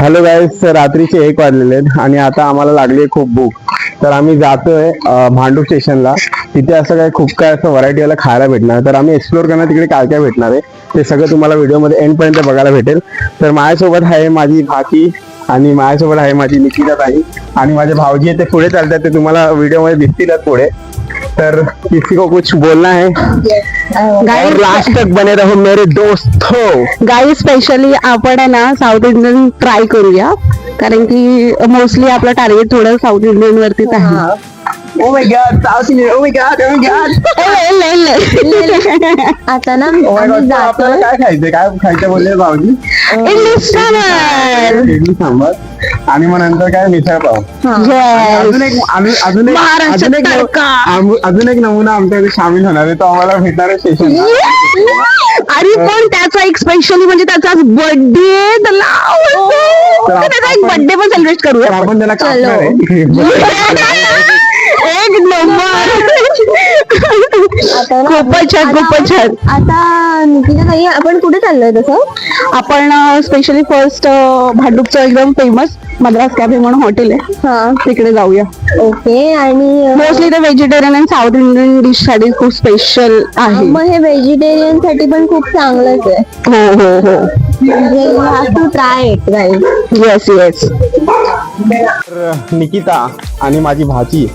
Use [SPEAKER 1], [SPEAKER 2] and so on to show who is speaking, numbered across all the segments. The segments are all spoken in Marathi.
[SPEAKER 1] हॅलो गाईस, रात्रीचे 1 वाजलेले आहेत आणि आता आम्हाला लागली खूप भूक. तर आम्ही जातोय भांडूप स्टेशनला. तिथे असं काय खूप काय असं व्हरायटी वाला खायला भेटणार. तर आम्ही एक्सप्लोर करणार तिकडे काय काय भेटणार आहे ते सगळं तुम्हाला व्हिडिओमध्ये एंड पर्यंत बघायला भेटेल. तर माझ्यासोबत आहे माझी भाची आणि माझ्यासोबत आहे माझी निकिता ताई आणि माझे भाऊजी आहे ते पुढे चालतात. ते तुम्हाला व्हिडिओमध्ये दिसतीलच पुढे. तर किसी को कुछ बोलना है और लास्ट तक बने रहो मेरे दोस्तों.
[SPEAKER 2] गाई स्पेशली आपण आहे ना साऊथ इंडियन ट्राय करूया, कारण की मोस्टली आपलं टार्गेट थोडं साऊथ इंडियन वरतीच आहे.
[SPEAKER 1] Oh my God, South Indian. Oh my God, oh my God.
[SPEAKER 3] आता ना
[SPEAKER 1] Oh my God. तर आपल्याला काय खायचं बोलले भाऊजी? इडली सांबार आणि मग नंतर काय मिसळ पाव. अजून एक नमुना आमच्याकडे सामील होणार आहे, तो आम्हाला भेटणार आहे स्टेशन.
[SPEAKER 2] आणि पण त्याचा एक स्पेशली म्हणजे त्याचा बर्थडे, त्याचा एक बर्थडे पण सेलिब्रेट करूया
[SPEAKER 1] आपण त्याला कापणार आहे.
[SPEAKER 2] एक नंबर. खूपच छान, खूपच छान.
[SPEAKER 3] आता निकिता ताई, आपण कुठे चाललोय तसं?
[SPEAKER 2] आपण स्पेशली फर्स्ट भांडूपचं एकदम फेमस मद्रास कॅफे म्हणून हॉटेल आहे, तिकडे जाऊया.
[SPEAKER 3] ओके. आणि
[SPEAKER 2] मोस्टली ते व्हेजिटेरियन आणि साऊथ इंडियन डिश साठी खूप स्पेशल आहे.
[SPEAKER 3] मग हे व्हेजिटेरियन साठी पण खूप चांगलंच आहे.
[SPEAKER 2] हो हो हो,
[SPEAKER 3] म्हणजे you have to try it, guys.
[SPEAKER 2] Yes yes.
[SPEAKER 1] तर निकिता आणि माझी भाची,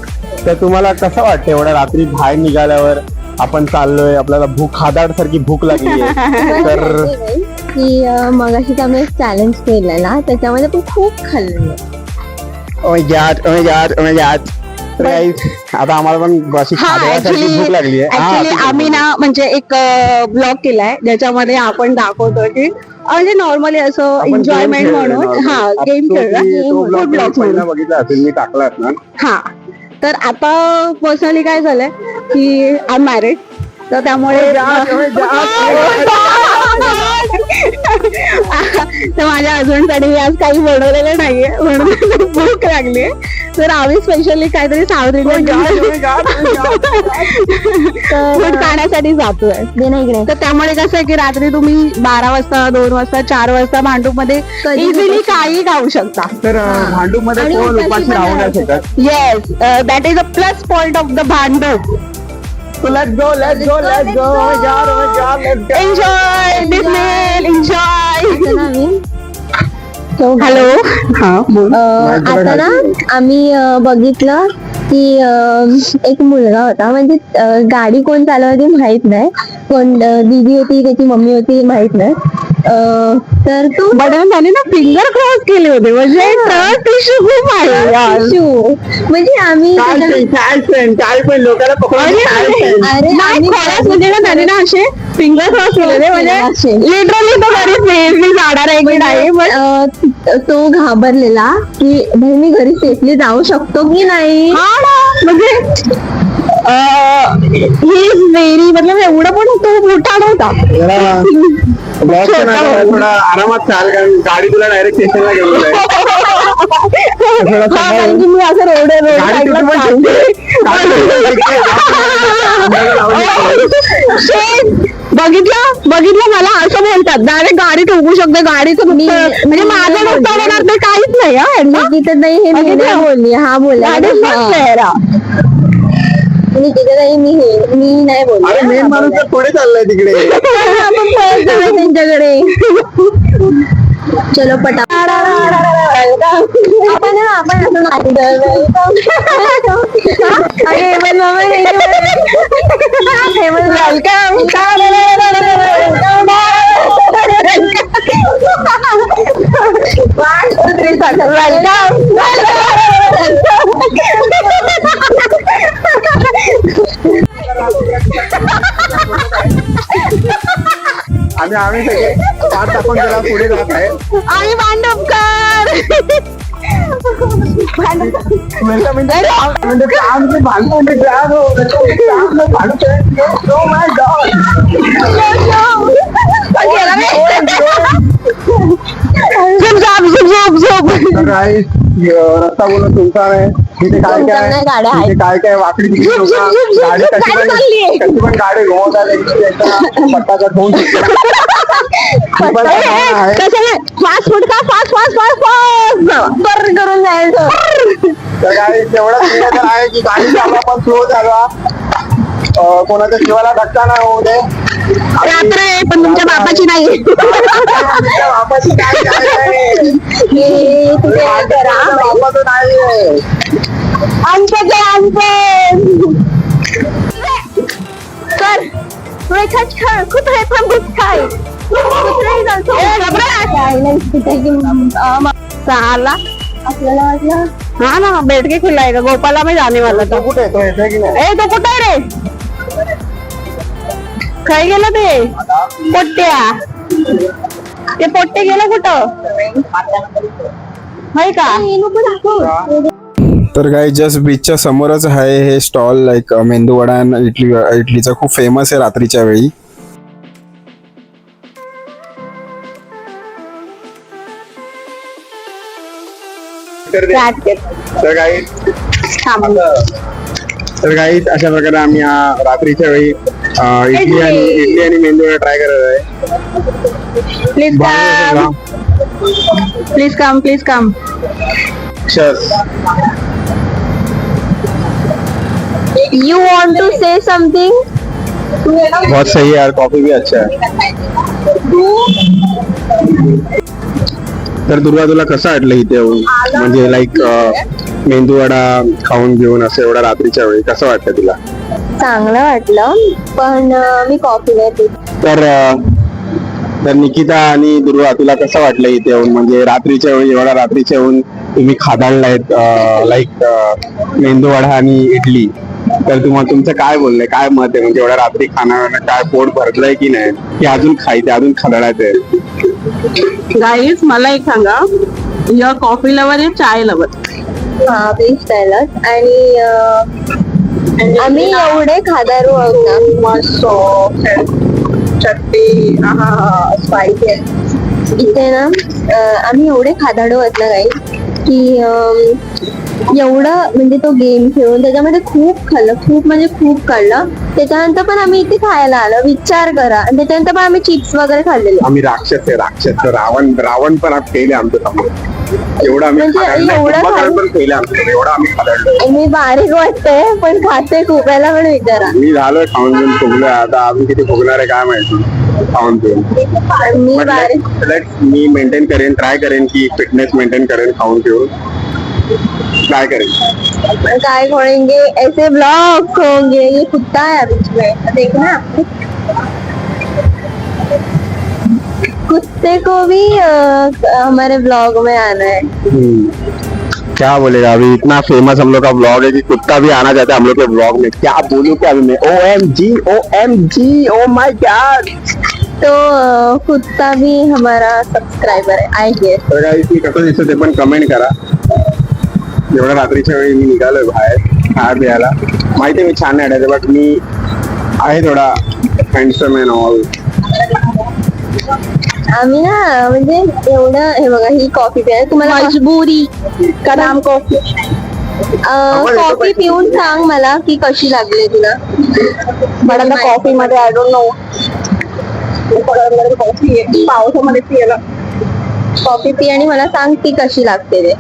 [SPEAKER 1] तर तुम्हाला कसं वाटतं एवढ्या रात्री बाहेर निघाल्यावर आपण चाललोय, आपल्याला भूक खादाड सारखी भूक लागली आहे. तर
[SPEAKER 3] की मगाशीच आम्ही एक चॅलेंज केलेला, त्याच्यामध्ये पण खूप खाल्लं.
[SPEAKER 1] Oh my God, oh my God, oh my God. तर guys, आता आम्हाला पण अशी खादाडासारखी भूक लागली आहे.
[SPEAKER 2] ऍक्च्युली आम्ही ना म्हणजे एक ब्लॉग केलाय ज्याच्यामध्ये आपण दाखवतो की म्हणजे नॉर्मली असं एन्जॉयमेंट म्हणून गेम खेळला, ब्लॉग म्हणून
[SPEAKER 1] बघितला असेल, मी टाकला असणार.
[SPEAKER 2] हा. तर आता पर्सनली काय झालंय की आय एम मॅरिड, तर त्यामुळे तर माझ्या हजबंडसाठी मी आज काही बनवलेलं नाहीये, म्हणून भूक लागली. तर आम्ही स्पेशली काहीतरी साऊथ इंडियन फूड खाण्यासाठी जातोय. तर त्यामुळे कसं आहे की रात्री तुम्ही 12 वाजता, 2 वाजता, 4 वाजता भांडूप मध्ये इझिली काही खाऊ शकता.
[SPEAKER 1] तर भांडूप मध्ये कोण उपाशी राहू नाही शकत.
[SPEAKER 2] Yes, that is a plus point of the Bhandup.
[SPEAKER 1] So let's go. Oh my God, let's go.
[SPEAKER 2] Enjoy this meal, enjoy. Hello.
[SPEAKER 3] आता ना आम्ही बघितलं की एक मुलगा होता, म्हणजे गाडी कोण चालवती माहित नाही, कोण दीदी होती, त्याची मम्मी होती माहित नाही. तर तो
[SPEAKER 2] बटन त्याने ना फिंगर क्रॉस केले होते, म्हणजे ट्रस्ट इश्यू खूप आहे.
[SPEAKER 3] म्हणजे आम्ही
[SPEAKER 1] काय पण लोकांना
[SPEAKER 2] म्हणजे ना त्याने ना असे फिंगर क्रॉस केले होते, म्हणजे लिटरली तो घरी सेफली जाणार आहे की नाही.
[SPEAKER 3] तो घाबरलेला की भाई मी घरी सेफली जाऊ शकतो की नाही.
[SPEAKER 2] म्हणजे ही इज व्हेरी, मतलब एवढं पण तो मोठा नव्हता.
[SPEAKER 1] थोडा आरामात चाल, कारण गाडी तुला डायरेक्ट स्टेशनला घेऊन जाईल.
[SPEAKER 2] कारण की मी असं रोड बघितलं मला असं बोलतात, डायरेक्ट गाडी ठोकू शकते, गाडीचं म्हणजे माझं नुकसान होणार नाही, काहीच नाही.
[SPEAKER 3] तिथं नाही, हे मी नाही बोलली, हा बोलला मी नाही बोलली.
[SPEAKER 1] अरे मेन माणूस तर पुढे चाललाय तिकडे.
[SPEAKER 3] त्यांच्याकडे चलो पटा. आपण असं
[SPEAKER 1] आणि आम्ही सगळे पाठ टाकून त्याला पुढे जात आहे.
[SPEAKER 2] आणि भांडुपकर
[SPEAKER 1] रस्ता बोलत तुमचा आहे. तिथे काय काय वाकडी गाडी कशी पण गाडी घुमवतात, पट्टा होऊन
[SPEAKER 2] फास्ट फूड का फास्ट फास्ट फास्ट फास्ट बर करून जायचं.
[SPEAKER 1] तर काय तेवढा तर आहे की गाडी चालवा पण स्लो चालवा, कोणाच्या जीवाला धक्का नाही होऊ दे.
[SPEAKER 2] रात्र आहे पण तुमच्या बापाची नाही.
[SPEAKER 1] तुमच्या बापाची गाडी आहे. बापाचं नाही.
[SPEAKER 3] कर कुठे पण गुच्छाय
[SPEAKER 2] सहाला
[SPEAKER 3] आपल्याला वाटलं
[SPEAKER 2] हा ना बैठके खुला का गोपाला में जाने वाला था.
[SPEAKER 1] कुठे येतो येते की नाही?
[SPEAKER 2] ए तो कुठे आहे रे? काय गेलं ते पोट्ट्या? ते पोट्टे गेलं कुठं माहिती का?
[SPEAKER 1] तर काही जस्ट बीचच्या समोरच आहे हे स्टॉल. लाईक मेंदूवडा आणि इडलीचा खूप फेमस आहे रात्रीच्या वेळी. तर काही अशा प्रकारे आम्ही रात्रीच्या वेळी इडली आणि मेंदूवडा ट्राय करत आहे.
[SPEAKER 2] Please come please come please come.
[SPEAKER 3] You want to say something.
[SPEAKER 1] बहुत सही है यार, कॉफी भी अच्छा है. तर दुर्गा तुला कसं वाटलं इथे येऊन, म्हणजे लाईक मेंदूवडा खाऊन घेऊन असं एवढा रात्रीच्या वेळी कसं वाटतं तुला?
[SPEAKER 3] चांगलं वाटलं पण मी कॉफी नाही पित.
[SPEAKER 1] तर निकिता आणि दुर्गा तुला कसं वाटलं इथे येऊन, म्हणजे रात्रीच्या वेळी एवढा रात्रीच्या येऊन तुम्ही खादाडलायत लाईक मेंदूवडा आणि इडली. तर तुम्हाला तुमचं काय बोलणं, काय मत आहे, म्हणजे एवढ्या रात्री खाणार काय पोट भरलंय की नाही, की अजून खायचं अजून खादाडायचंय?
[SPEAKER 2] गाईज मला एक सांगा, या कॉफी लवर या चाय लवर?
[SPEAKER 3] हा प्लीज टेलच. आणि आम्ही एवढे खादारू आहोत ना,
[SPEAKER 2] चटणी स्पायसी
[SPEAKER 3] इथे ना आम्ही एवढे खादाडू आहोत ना काही की एवढं म्हणजे तो गेम खेळून त्याच्यामध्ये खूप खाल्लं, खूप म्हणजे खूप खाल्लं. त्याच्यानंतर पण आम्ही इथे खायला आलो, विचार करा. आणि त्याच्यानंतर पण आम्ही चिप्स वगैरे खाल्लेले.
[SPEAKER 1] आम्ही राक्षस आहे, राक्षस. रावण पण केले आमचं समोर. एवढं आम्ही
[SPEAKER 3] म्हणजे एवढं
[SPEAKER 1] पण केलं आमचं, एवढं आम्ही खाल्लं.
[SPEAKER 3] मी बारीक वाटते पण खाते खूप. याला पण विचारा.
[SPEAKER 1] मी झालोय खाऊन घेऊन फुगलोय, आता आम्ही किती फुगणार आहे काय माहिती खाऊन घेऊन.
[SPEAKER 3] मी बारीक
[SPEAKER 1] मी मेंटेन करेन, ट्राय करेन की फिटनेस मेंटेन करेन खाऊन घेऊन, ट्राय करेन.
[SPEAKER 3] काय खोलेंगे ऐसे ब्लॉग होंगे. ये कुत्ता है बीच में, देखना. कुत्ते को भी हमारे ब्लॉग में आना है.
[SPEAKER 1] क्या बोलेगा, अभी इतना फेमस हम लोग का ब्लॉग है कि कुत्ता भी आना चाहता है हम लोग के ब्लॉग में. क्या बोलूं क्या अभी मैं, OMG, ओ माय गॉड.
[SPEAKER 3] तो कुत्ता भी हमारा सब्सक्राइबर है, आई गेस.
[SPEAKER 1] तर काही कसं दिसतं ते पण कमेंट करा. एवढ्या रात्रीच्या वेळी मी निघालोय बाहेर खायला प्यायला. माहिती आहे मी छान नाही वाटायचं, बट मी आहे थोडा हँडसम अँड ऑल.
[SPEAKER 3] आम्ही ना म्हणजे एवढं हे बघा, ही कॉफी प्यायला तुम्हाला
[SPEAKER 2] मजबुरी का नाम कॉफी.
[SPEAKER 3] कॉफी पिऊन सांग मला की कशी लागली तुला.
[SPEAKER 2] मला कॉफी मध्ये आय डोंट नो, कॉफी पावसामध्ये पियाला.
[SPEAKER 3] कॉफी पी आणि मला सांग ती कशी लागते ते.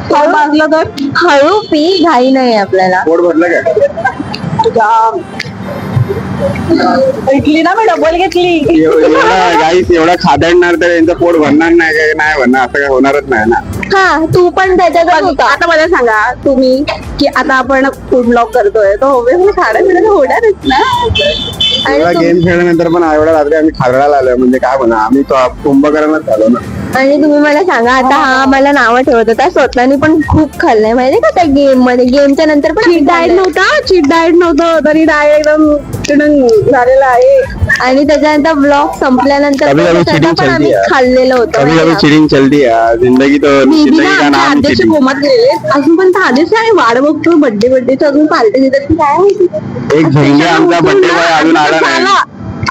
[SPEAKER 2] भाजलं तर
[SPEAKER 3] हळू पी, घाई नाही आपल्याला.
[SPEAKER 1] पोट भरलं काय?
[SPEAKER 2] इडली ना मी डबल घेतली.
[SPEAKER 1] एवढा खादडणार तर यांचं पोट भरणार नाही काय, नाही भरणार, असं काय होणारच नाही ना.
[SPEAKER 3] हा तू पण त्याच्यात होता.
[SPEAKER 2] आता मला सांगा तुम्ही की आता आपण फूड ब्लॉग करतोय तो खाडा पिढा होणारच ना.
[SPEAKER 3] आणि
[SPEAKER 1] गेम खेळल्यानंतर पण एवढ्या रात्री आम्ही खादडाला आलोय, म्हणजे काय म्हणा, आम्ही तो कुंभकर्णच झालो ना.
[SPEAKER 3] आणि तुम्ही मला सांगा आता, हा मला नावं ठेवत होता, स्वतःनी पण खूप खाल्लंय माहितीये का त्या गेम मध्ये. गेमच्या नंतर पण
[SPEAKER 2] चीट डाएट नव्हतं तरी डाएट एकदम चिडून झालेला आहे.
[SPEAKER 3] आणि त्याच्यानंतर ब्लॉग संपल्यानंतर
[SPEAKER 1] कभी कभी
[SPEAKER 3] पण
[SPEAKER 1] चिडिंग
[SPEAKER 3] पण आम्ही
[SPEAKER 1] चलती है.
[SPEAKER 3] खाल्लेलं होतं
[SPEAKER 1] कभी
[SPEAKER 3] माहिती
[SPEAKER 1] कभी
[SPEAKER 3] का?
[SPEAKER 1] चिडिंग चलती है जिंदगी, तो जिंदगी का नाम ही
[SPEAKER 2] अध्यक्ष
[SPEAKER 1] चिडिंग.
[SPEAKER 2] कोमात गेलेले अजून पण आधीच आहे. वाढ बघतो बर्थडे अजून पार्टी देतात की काय माहिती.
[SPEAKER 1] एक झेंगे आमचा बर्थडे बॉय अजून आला नाही.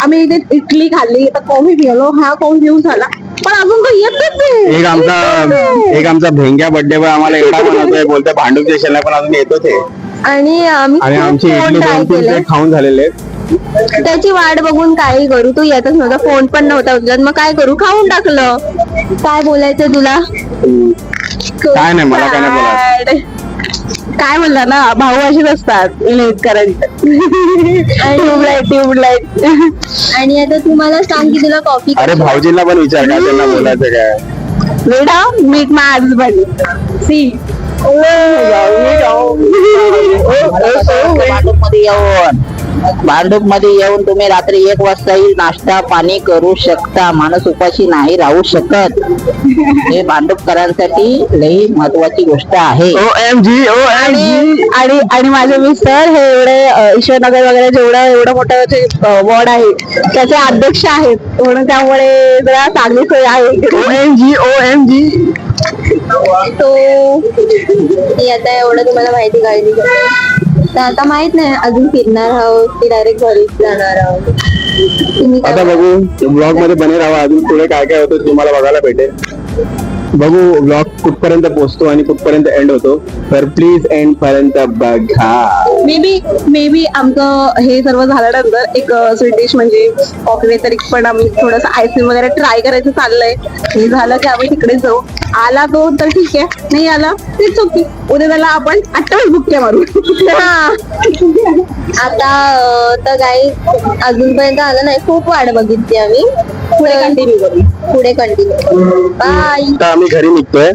[SPEAKER 2] आम्ही इथे इडली खाल्ली, आता कॉफी पिलो, हा कॉफी पिऊन झाला पण अजून तो येतच नाही.
[SPEAKER 1] एक आमचा भेंग्या बर्थडे बॉय आम्हाला एवढा बनवतोय, बोलतोय भांडूप स्टेशनला पण अजून येतोच आहे.
[SPEAKER 3] आणि आम्ही
[SPEAKER 1] आणि
[SPEAKER 3] खूप
[SPEAKER 1] आमची
[SPEAKER 3] फोन
[SPEAKER 1] इडली
[SPEAKER 3] ट्राय
[SPEAKER 1] 2-3
[SPEAKER 3] केले.
[SPEAKER 1] प्लेट खाऊन झालेले आहेत.
[SPEAKER 3] त्याची वाट बघून काही करू, तू येतच नव्हता, फोन पण नव्हता उचलत, मग काय करू, खाऊन टाकलं. काय बोलायचं तुला?
[SPEAKER 1] काय नाही, मला काय नाही बोलायचं.
[SPEAKER 2] काय म्हणला ना, भाऊ असेच असतात लेट करायचे. ट्यूबलाईट.
[SPEAKER 3] आणि आता तुम्हाला सांग की तुला कॉफी
[SPEAKER 1] अरे भाऊजींना पण विचार काय त्यांना बोलायचं काय.
[SPEAKER 2] बेटा मीट माय हजबंड सी.
[SPEAKER 4] भांडूप मध्ये येऊन तुम्ही रात्री 1 वाजताही नाश्ता पाणी करू शकता. माणूस उपाशी नाही राहू शकत. हे भांडूपकरांसाठी लई महत्वाची गोष्ट आहे.
[SPEAKER 1] OMG.
[SPEAKER 2] आणि माझे मिस्टर हे एवढे ईश्वरनगर वगैरे एवढं मोठं वॉर्ड आहे त्याचे अध्यक्ष आहेत म्हणून त्यामुळे जरा चांगली सोय आहे.
[SPEAKER 1] OMG.
[SPEAKER 3] तो ती आता एवढं तुम्हाला माहिती काळजी करते. तर आता माहित नाही, अजून फिरणार आहोत की डायरेक्ट घरीच जाणार आहोत. तुम्ही काय
[SPEAKER 1] आता बघू, ब्लॉग मध्ये बने राहा. अजून पुढे काय काय होतं तुम्हाला बघायला भेटेल. बघू ब्लॉग कुठपर्यंत पोहोचतो आणि कुठपर्यंत एंड होतो, तर प्लीज एंड पर्यंत बघा.
[SPEAKER 2] मे बी आमचं हे सर्व झाल्यानंतर एक स्वीट डिश म्हणजे कॉफी व्यतिरिक्त पण आम्ही थोडंसं आईस्क्रीम वगैरे ट्राय करायचं चाललंय. हे झालं की आम्ही तिकडे जाऊ. आला तो तर ठीक आहे, नाही आला तेच ओके. उद्या त्याला आपण 28 बुक्के मारू.
[SPEAKER 3] आता तर काही अजूनपर्यंत आलं नाही, खूप वाट बघितली आम्ही. पुढे कंटिन्यू बाय.
[SPEAKER 1] आता आम्ही घरी निघतोय.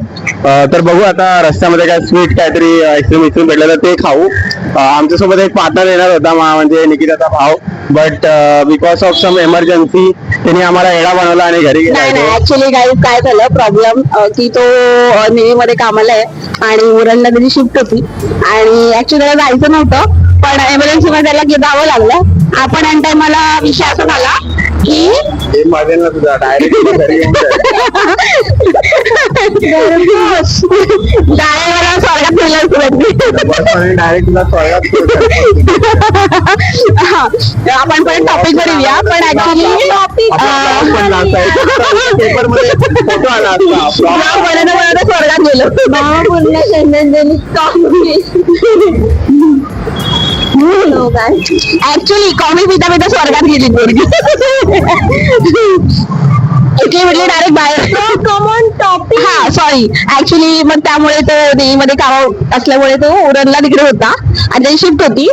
[SPEAKER 1] तर बघू आता रस्त्यामध्ये काय स्वीट काहीतरी आईस्क्रीम भेटलं तर ते खाऊ. आमच्यासोबत एक पार्टनर येणार होता म्हणजे निकिताचा भाव, but because of some emergency त्यांनी आम्हाला येडा बनवला आणि घरी
[SPEAKER 2] नाही
[SPEAKER 1] गेला.
[SPEAKER 2] ऍक्च्युली काय झालं प्रॉब्लेम की तो नेव्हीमध्ये कामाला आहे आणि उरणला त्याची शिफ्ट होती आणि ऍक्च्युली त्याला जायचं नव्हतं, पण एमर्जन्सी मध्ये त्याला जावं लागलं. आपण एन टाइमला विषय असा झाला की
[SPEAKER 1] माझ्या ना तुझा डायरेक्ट घरी येऊन जाईल.
[SPEAKER 2] डायरेक्ट स्वर्गात नेलं.
[SPEAKER 1] डायरेक्ट तुला स्वर्गात सोडलं.
[SPEAKER 2] आपण पण टॉपिक वर येऊया, पण ऍक्च्युली
[SPEAKER 1] पेपर मध्ये फोटो आला असता.
[SPEAKER 2] स्वर्गात गेलो.
[SPEAKER 3] मामा पूर्ण चंदन
[SPEAKER 2] ऍक्च्युली कॉफी पिता पिता स्वर्गात गेली पोरगी. इथे म्हटले डायरेक्ट बाहेर कॉमन टॉपिक. हा सॉरी, ऍक्च्युली मग त्यामुळे तो नेव्हीमध्ये काम असल्यामुळे तो उरणला तिकडे होता आणि त्याची शिफ्ट होती.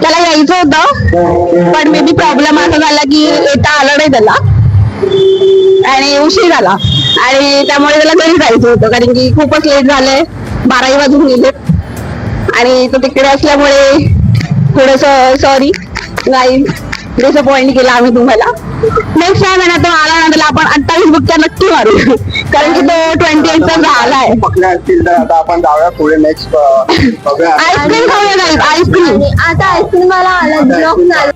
[SPEAKER 2] त्याला यायचं होतं, पण मे बी प्रॉब्लेम असा झाला की येता आलं नाही त्याला आणि उशीर झाला आणि त्यामुळे त्याला घरी जायचं होतं, कारण की खूपच लेट झालंय, 12 वाजून गेले आणि तो तिकडे असल्यामुळे थोडस सॉरी गाईज, डिसअपॉइंट केला आम्ही तुम्हाला. नेक्स्ट टाइम आहे ना तो आला ना त्याला आपण 28 बुक्क्या नक्की मारू, कारण की तो 28चा झालाय.
[SPEAKER 1] पकडले असतील तर आता आपण जाऊया पुढे नेक्स्ट बघूया.
[SPEAKER 2] आईस्क्रीम खाऊया गाईज, आईस्क्रीम.
[SPEAKER 3] आता आईस्क्रीम मला आला ब्लॉक झाला.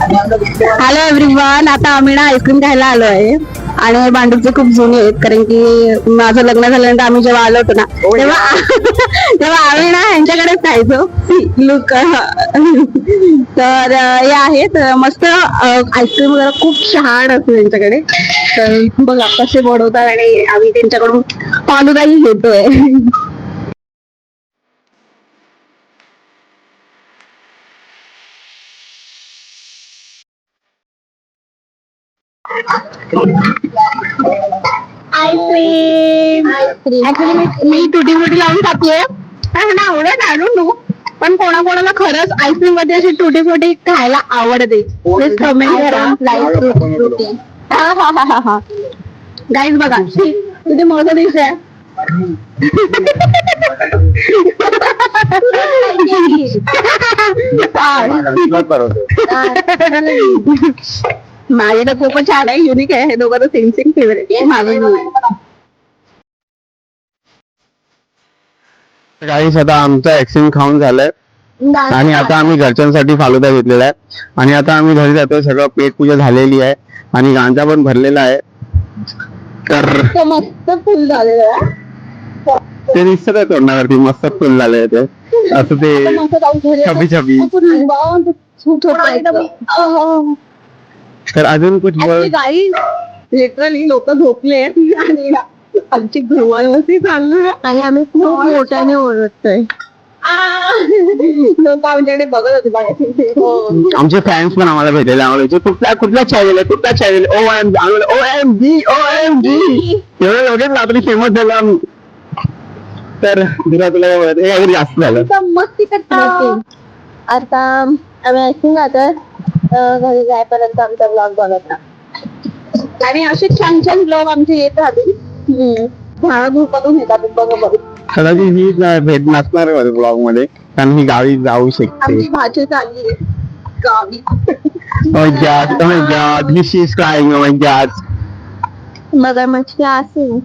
[SPEAKER 2] हॅलो एव्हरीवन, आता आम्ही ना आईस्क्रीम खायला आलो आहे आणि भांडूपचे खूप जुने आहेत, कारण की माझं लग्न झाल्यानंतर आम्ही जेव्हा आलो होतो ना तेव्हा आम्ही ना यांच्याकडेच खायचो लुक. तर हे आहेत मस्त आईस्क्रीम वगैरे खूप छान असतो त्यांच्याकडे. तर बघा कसे बनवतात आणि आम्ही त्यांच्याकडून फालुदाही घेतोय. आईस्क्रीम ऍक्च्युली मी टुटी फुटी लावून खातेय, पण आवडत आय डोंट नो, पण कोणाकोणाला खरंच आईस्क्रीम मध्ये अशी टुटी फुटी खायला आवडते. प्लीज कमेंट करा. गाईज बघा तुझे मोठा दिवस आहे. माझे तर खूपच छान आहे, युनिक आहे. हे दोघं तर सेम फेवरेट आहे माझं.
[SPEAKER 1] गाईस आता आमचा आईस्क्रीम खाऊन झालाय आणि आता आम्ही घरच्यांसाठी फालुदा घेतलेला आहे आणि आता आम्ही घरी जातोय. सगळं पेट पूजा झालेली आहे आणि गांजा पण भरलेला आहे. तर
[SPEAKER 2] मस्त फुल झालेलं आहे.
[SPEAKER 1] ते दिसत आहे तोंडावरती, मस्त फुल झालंय ते असं ते छबी छबी. तर अजून कुछ
[SPEAKER 2] लिटरली लोक झोपले आणि आमची धुवावरती चालू आहे
[SPEAKER 3] आणि आम्ही खूप मोठ्याने ओरडतोय.
[SPEAKER 2] लोक आमच्याकडे बघत होते बाहेर.
[SPEAKER 1] आमचे फॅन्स पण आम्हाला भेटायला आवडायचे. कुठला चॅनल आहे, कुठला चॅनल, OMG एवढं लगेच रात्री फेमस झाला आम्ही. तर दुरा तुला काय बोलायचं, हे काहीतरी जास्त झालं.
[SPEAKER 2] मस्ती करता.
[SPEAKER 3] आता आम्ही ऐकून जातोय घरी जायपर्यंत आमचा ब्लॉग बघत
[SPEAKER 2] आणि असे छान छान ब्लॉग आमचे येत राहतील. झाडा झोपातून येतात बघ.
[SPEAKER 1] कदाचित ही भेट नसणार आहे ब्लॉग मध्ये, कारण मी गावी जाऊ शकते.
[SPEAKER 2] आमची भाजी चालली आहे गावी.
[SPEAKER 1] Oh my God, this is crying, oh my God.
[SPEAKER 3] मगरमच्छ असेल.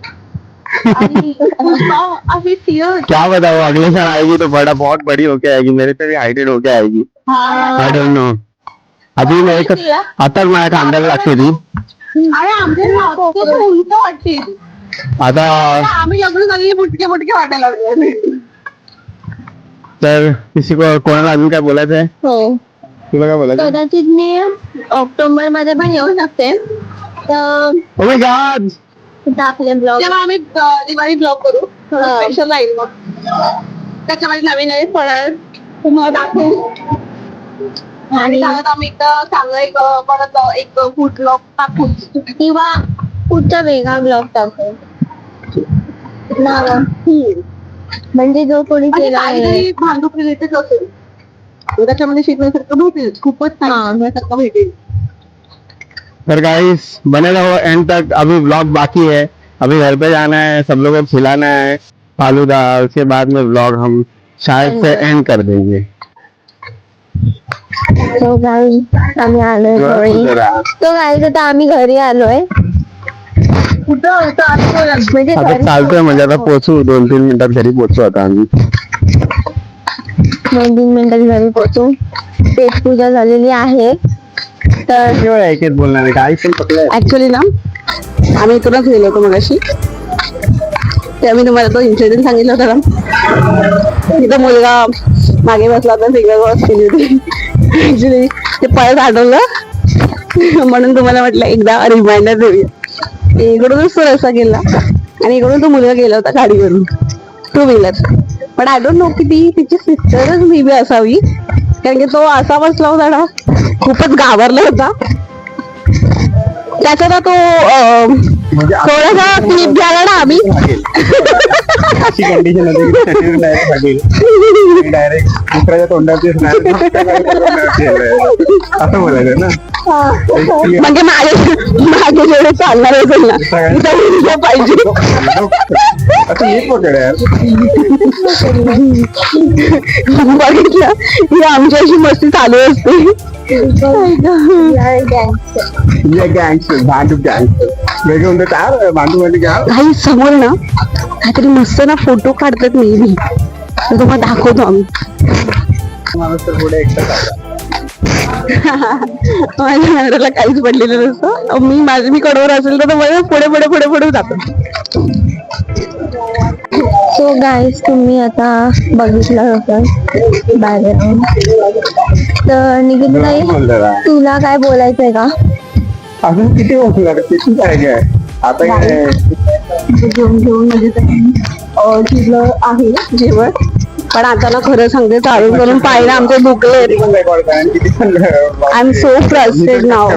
[SPEAKER 2] अभी tears.
[SPEAKER 1] क्या बताओ, अगले साल आएगी तो बहुत बड़ी होके आएगी, मेरे से भी हाइटेड होके आएगी. I don't know. अभी मैं आता माझ्या खांद्याला लागते ती.
[SPEAKER 2] अरे आमच्या उलट वाटते.
[SPEAKER 1] आता
[SPEAKER 2] आम्ही लग्न झालेली मुटके वाटायला लागले.
[SPEAKER 1] तर कोणाला अजून काय बोलायचं आहे?
[SPEAKER 3] हो,
[SPEAKER 1] तुला काय बोलायचं?
[SPEAKER 3] कदाचित मी ऑक्टोबर मध्ये पण येऊ शकते. तर
[SPEAKER 1] Oh my God.
[SPEAKER 3] आपले ब्लॉग
[SPEAKER 2] तेव्हा आम्ही दिवाळी ब्लॉग करू, स्पेशल राहील. मग त्याच्यामध्ये नवीन नवीन फळं तुम्हाला दाखवू. आणि त्यात आम्ही एकदा चांगला एक फूड ब्लॉग टाकू
[SPEAKER 3] किंवा पुढचा वेगळा ब्लॉग टाकू. म्हणजे जो कोणी केला आहे
[SPEAKER 2] काहीतरी भांडूप रिलेटेड असेल तर त्याच्यामध्ये शिकण्यासारखं भेटेल. खूपच शिकण्यासारखं भेटेल.
[SPEAKER 1] पर गाइस बने रहो एंड तक, अभी व्लॉग बाकी है. अभी घर पे जाना है, सब लोगों को खिलाना है फालूदा. उसके बाद में व्लॉग हम शायद से एंड कर देंगे.
[SPEAKER 3] तो गाईज आम्ही आलोय घरी. तो गाईज आता आम्ही घरी आलोय. म्हणजे
[SPEAKER 1] आता चालतोय, म्हणजे आता पोहोचू 2-3 मिनिटात घरी पोहोचू. आता आम्ही
[SPEAKER 3] 2-3 मिनिटात घरी पोहोचू. पेट पूजा झालेली आहे. तर
[SPEAKER 1] एक बोलणार आहे काय पण पकडलंय.
[SPEAKER 2] ऍक्च्युली ना आम्ही इथूनच गेलो होतो मगाशी. ते मी तुम्हाला तो इन्सिडेंट सांगितलं होता ना, तिथं मुलगा मागे बसला होता, सिग्नल क्रॉस केली होती. ऍक्च्युली ते परत आठवलं म्हणून तुम्हाला म्हटलं एकदा रिमाइंडर देऊया. इकडूनच तो रस्ता गेला आणि इकडून तो मुलगा गेला होता गाडीवरून, 2 व्हीलर. पण आय डोंट नो की ती तिची सिस्टरच मी बी असावी, कारण की तो असा बसला होता ना, खूपच घाबरला होता. त्याचा ना तो थोडासा क्लिप घ्यायला ना आम्ही.
[SPEAKER 1] अशी कंडिशन होती डायरेक्ट दुसऱ्याच्या तोंडाची असं बोलायचं ना.
[SPEAKER 2] म्हणजे मागे जेवढे चालणार असेल ना पाहिजे.
[SPEAKER 1] असं येत पकड यार.
[SPEAKER 2] बघितलं ही आमची अशी मस्ती चालू असते.
[SPEAKER 1] भांडू भांडू मध्ये
[SPEAKER 2] काही समोर ना काहीतरी मस्त ना फोटो काढतात नेहमी, तर तुम्हाला दाखवतो आम्ही. माझ्या नवऱ्याला काहीच पडलेलं नसतं. मी कडवर असेल तर मला पुढे पुढे पुढे पुढे जातो.
[SPEAKER 3] सो गाईज तुम्ही आता बघितलं होतं बॅकग्राऊंड. तर निकित ताई, तुला काय बोलायचंय का?
[SPEAKER 1] अजून किती बोलणार, किती काय आता काय
[SPEAKER 2] घेऊन म्हणजे शिजलं आहे जेवण. पण आता ना खरं सांगते, चालू करून पाहिलं आमचे दुखले. आय एम सो फ्रस्ट्रेटेड नाव.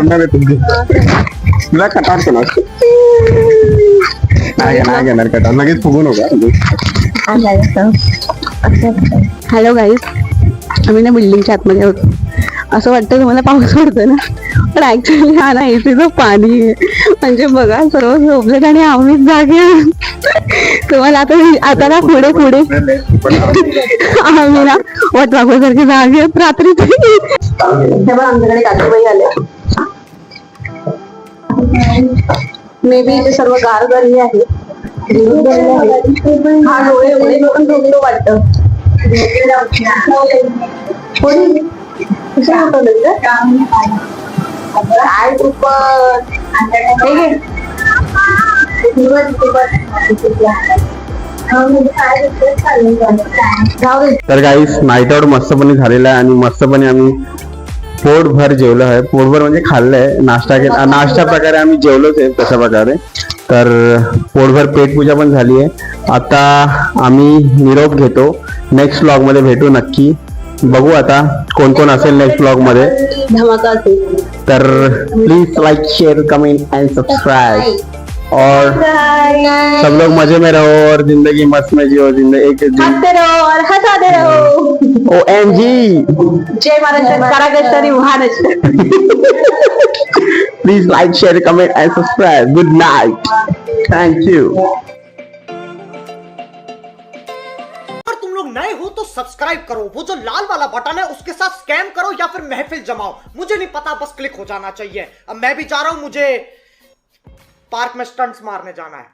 [SPEAKER 1] तुला कटार नाही घेणार कटार, लगेच फुगू नका.
[SPEAKER 2] हॅलो गाईज, आम्ही ना बिल्डिंगच्या आतमध्ये होतो. असं वाटतं तुम्हाला पाऊस पडतोय ना, पण ऍक्च्युली हा ना एसीचं पाणी आहे. म्हणजे बघा सर्व झोपलेत आणि आम्हीच जागे. तुम्हाला आता ना पुढे आम्ही ना वटवागोसारखे जागे आहेत रात्री. आमच्याकडे काजूबाई आले. मे बी ते सर्व गारगरी आहे. हा डोळे एवढे लोक झोपलो वाटतं. काय खूपच.
[SPEAKER 1] तर गाईस नाईट आउट मस्तपणे झालेला आहे आणि मस्तपणे आम्ही पोटभर जेवलो आहे. पोटभर म्हणजे खाल्लंय, नाश्ता केला, नाश्ता प्रकारे आम्ही जेवलोच आहे तशा प्रकारे. तर पोटभर पेटपूजा पण झाली आहे. आता आम्ही निरोप घेतो. नेक्स्ट व्लॉग मध्ये भेटू नक्की. बघू आता कोण कोण असेल नेक्स्ट व्लॉग मध्ये.
[SPEAKER 2] धमाका असेल.
[SPEAKER 1] तर please like share comment end subscribe और सब लोग मजे में रहो और जिंदगी मस्त में जियो. जिंदगी एक
[SPEAKER 2] हंसते रहो और हंसाते रहो.
[SPEAKER 1] OMG.
[SPEAKER 2] Jai Maharashtra. कारागेश्वरी Maharashtra.
[SPEAKER 1] Please like, share, comment and subscribe. Good night. Thank you.
[SPEAKER 5] अगर तुम लोग नए हो तो सब्सक्राइब करो, वो जो लाल वाला बटन है उसके साथ स्कैम करो या फिर महफिल जमाओ, मुझे नहीं पता, बस क्लिक हो जाना चाहिए. अब मैं भी जा रहा हूं, मुझे पार्क में स्टंट्स मारने जाना है.